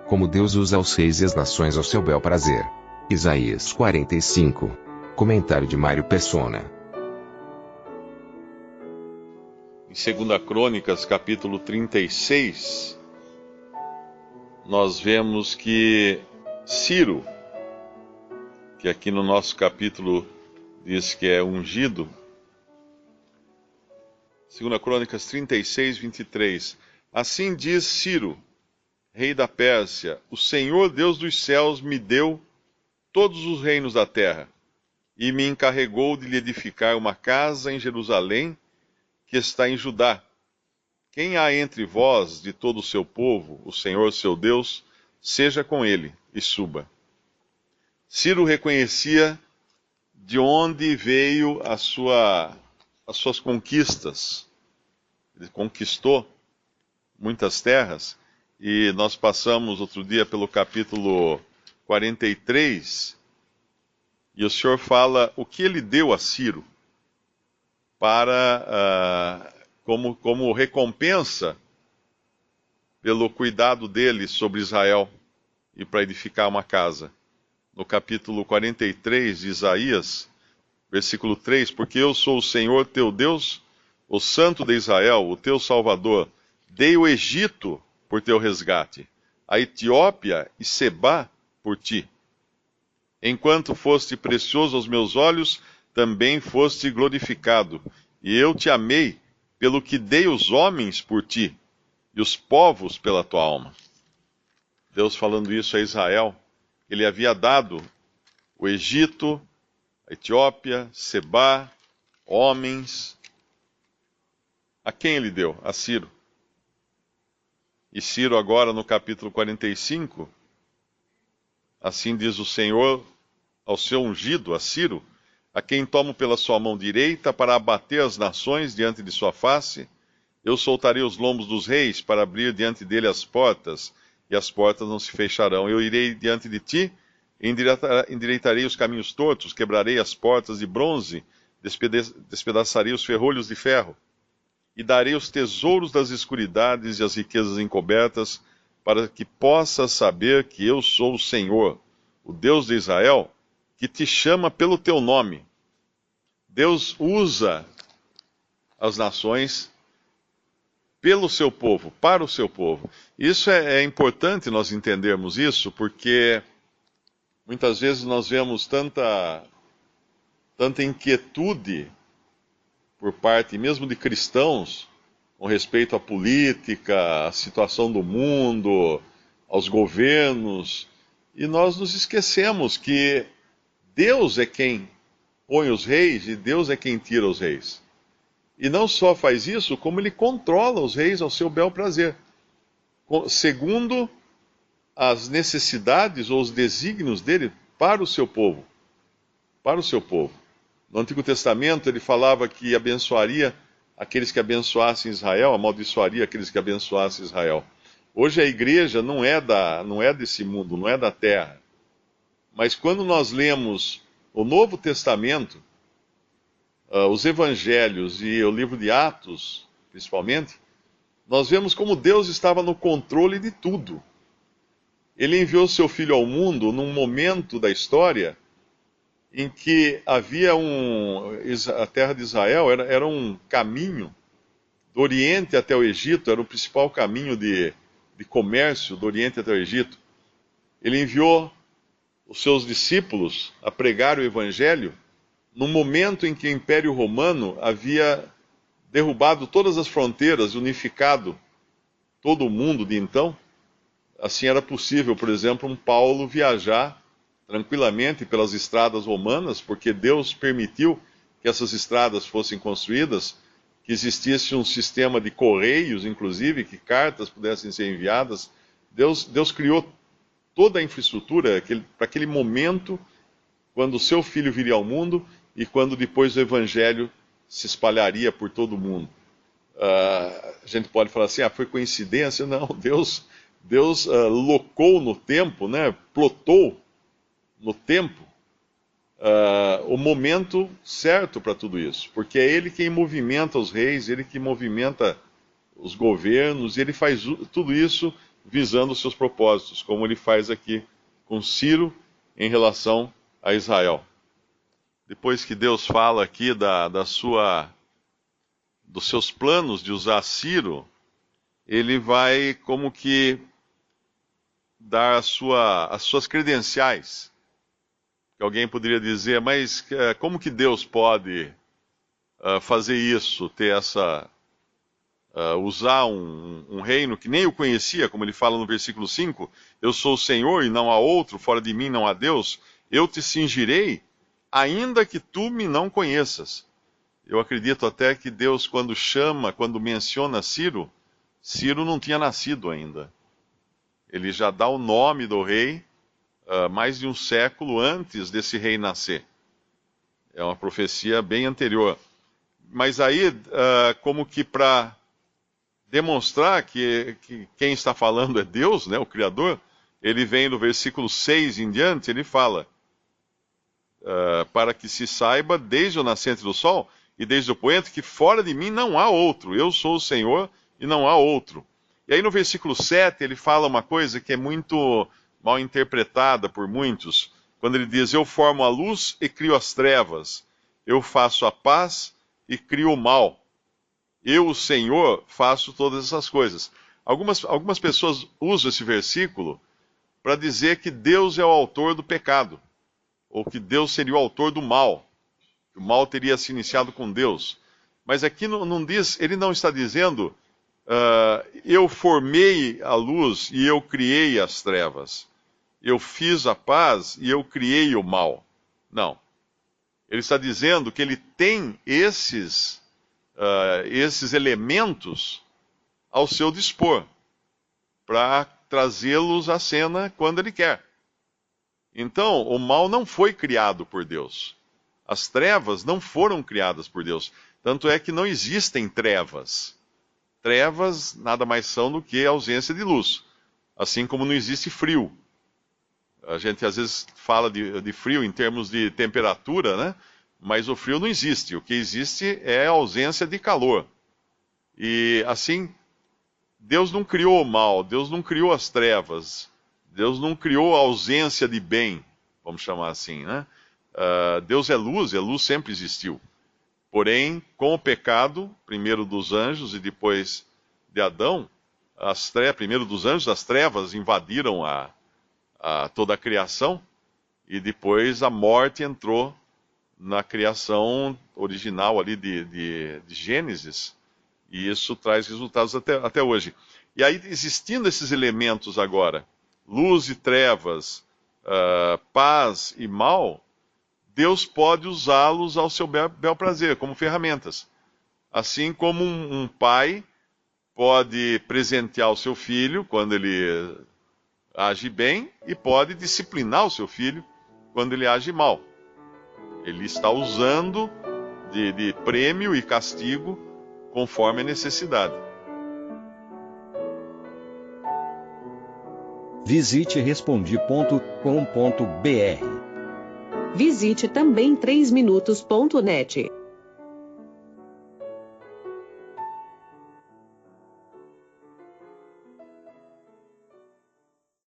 como Deus usa os reis e as nações ao seu bel prazer. Isaías 45. Comentário de Mário Persona. Em 2 Crônicas, capítulo 36, nós vemos que Ciro, que aqui no nosso capítulo diz que é ungido, 2 Crônicas 36, 23, assim diz Ciro, rei da Pérsia, o Senhor Deus dos céus me deu todos os reinos da terra, e me encarregou de lhe edificar uma casa em Jerusalém, que está em Judá. Quem há entre vós, de todo o seu povo, o Senhor seu Deus, seja com ele e suba. Ciro reconhecia de onde veio as suas conquistas. Ele conquistou muitas terras, e nós passamos outro dia pelo capítulo 43, e o Senhor fala o que ele deu a Ciro para como recompensa pelo cuidado dele sobre Israel e para edificar uma casa. No capítulo 43 de Isaías, versículo 3, porque eu sou o Senhor teu Deus, o Santo de Israel, o teu Salvador, dei o Egito por teu resgate, a Etiópia e Sebá por ti. Enquanto foste precioso aos meus olhos, também foste glorificado, e eu te amei, pelo que dei os homens por ti, e os povos pela tua alma. Deus falando isso a Israel, ele havia dado o Egito, a Etiópia, Sebá, homens. A quem ele deu? A Ciro. E Ciro agora no capítulo 45, assim diz o Senhor ao seu ungido, a Ciro, a quem tomo pela sua mão direita para abater as nações diante de sua face, eu soltarei os lombos dos reis para abrir diante dele as portas, e as portas não se fecharão. Eu irei diante de ti, endireitarei os caminhos tortos, quebrarei as portas de bronze, despedaçarei os ferrolhos de ferro, e darei os tesouros das escuridades e as riquezas encobertas, para que possas saber que eu sou o Senhor, o Deus de Israel, que te chama pelo teu nome. Deus usa as nações pelo seu povo, para o seu povo. Isso é importante nós entendermos isso, porque muitas vezes nós vemos tanta inquietude por parte mesmo de cristãos com respeito à política, à situação do mundo, aos governos, e nós nos esquecemos que Deus é quem põe os reis e Deus é quem tira os reis. E não só faz isso, como ele controla os reis ao seu bel prazer, segundo as necessidades ou os desígnios dele para o seu povo. Para o seu povo. No Antigo Testamento ele falava que abençoaria aqueles que abençoassem Israel, amaldiçoaria aqueles que abençoassem Israel. Hoje a igreja não é desse mundo, não é da terra. Mas quando nós lemos o Novo Testamento, os Evangelhos e o livro de Atos, principalmente, nós vemos como Deus estava no controle de tudo. Ele enviou seu Filho ao mundo num momento da história em que havia a terra de Israel era um caminho do Oriente até o Egito, era o principal caminho de comércio do Oriente até o Egito. Ele enviou os seus discípulos a pregar o Evangelho no momento em que o Império Romano havia derrubado todas as fronteiras, unificado todo o mundo de então. Assim era possível, por exemplo, um Paulo viajar tranquilamente pelas estradas romanas, porque Deus permitiu que essas estradas fossem construídas, que existisse um sistema de correios, inclusive, que cartas pudessem ser enviadas. Deus criou toda a infraestrutura para aquele momento, quando o seu filho viria ao mundo e quando depois o evangelho se espalharia por todo o mundo. A gente pode falar assim, foi coincidência? Não, Deus locou no tempo, né? Plotou no tempo o momento certo para tudo isso, porque é Ele quem movimenta os reis, Ele que movimenta os governos, e Ele faz tudo isso visando os seus propósitos, como ele faz aqui com Ciro em relação a Israel. Depois que Deus fala aqui dos seus planos de usar Ciro, ele vai como que dar as suas credenciais. Que alguém poderia dizer, mas como que Deus pode fazer isso, usar um reino que nem eu conhecia, como ele fala no versículo 5, eu sou o Senhor e não há outro, fora de mim não há Deus, eu te cingirei, ainda que tu me não conheças. Eu acredito até que Deus, quando menciona Ciro, Ciro não tinha nascido ainda. Ele já dá o nome do rei mais de um século antes desse rei nascer. É uma profecia bem anterior. Mas aí, como que para demonstrar que quem está falando é Deus, né, o Criador, ele vem no versículo 6 em diante, ele fala, para que se saiba desde o nascente do sol e desde o poente que fora de mim não há outro, eu sou o Senhor e não há outro. E aí no versículo 7 ele fala uma coisa que é muito mal interpretada por muitos, quando ele diz, eu formo a luz e crio as trevas, eu faço a paz e crio o mal. Eu, o Senhor, faço todas essas coisas. Algumas pessoas usam esse versículo para dizer que Deus é o autor do pecado, ou que Deus seria o autor do mal, que o mal teria se iniciado com Deus. Mas aqui não diz, ele não está dizendo, eu formei a luz e eu criei as trevas. Eu fiz a paz e eu criei o mal. Não. Ele está dizendo que ele tem esses elementos ao seu dispor, para trazê-los à cena quando ele quer. Então, o mal não foi criado por Deus. As trevas não foram criadas por Deus. Tanto é que não existem trevas. Trevas nada mais são do que a ausência de luz. Assim como não existe frio. A gente às vezes fala de frio em termos de temperatura, né? Mas o frio não existe. O que existe é a ausência de calor. E assim, Deus não criou o mal, Deus não criou as trevas, Deus não criou a ausência de bem, vamos chamar assim, né? Deus é luz, e a luz sempre existiu. Porém, com o pecado, primeiro dos anjos e depois de Adão, primeiro dos anjos, as trevas invadiram toda a criação, e depois a morte entrou na criação original ali de Gênesis, e isso traz resultados até hoje. E aí, existindo esses elementos agora, luz e trevas, paz e mal, Deus pode usá-los ao seu bel prazer, como ferramentas. Assim como um pai pode presentear o seu filho quando ele age bem, e pode disciplinar o seu filho quando ele age mal. Ele está usando de prêmio e castigo conforme a necessidade. Visite Respondi.com.br. Visite também 3minutos.net.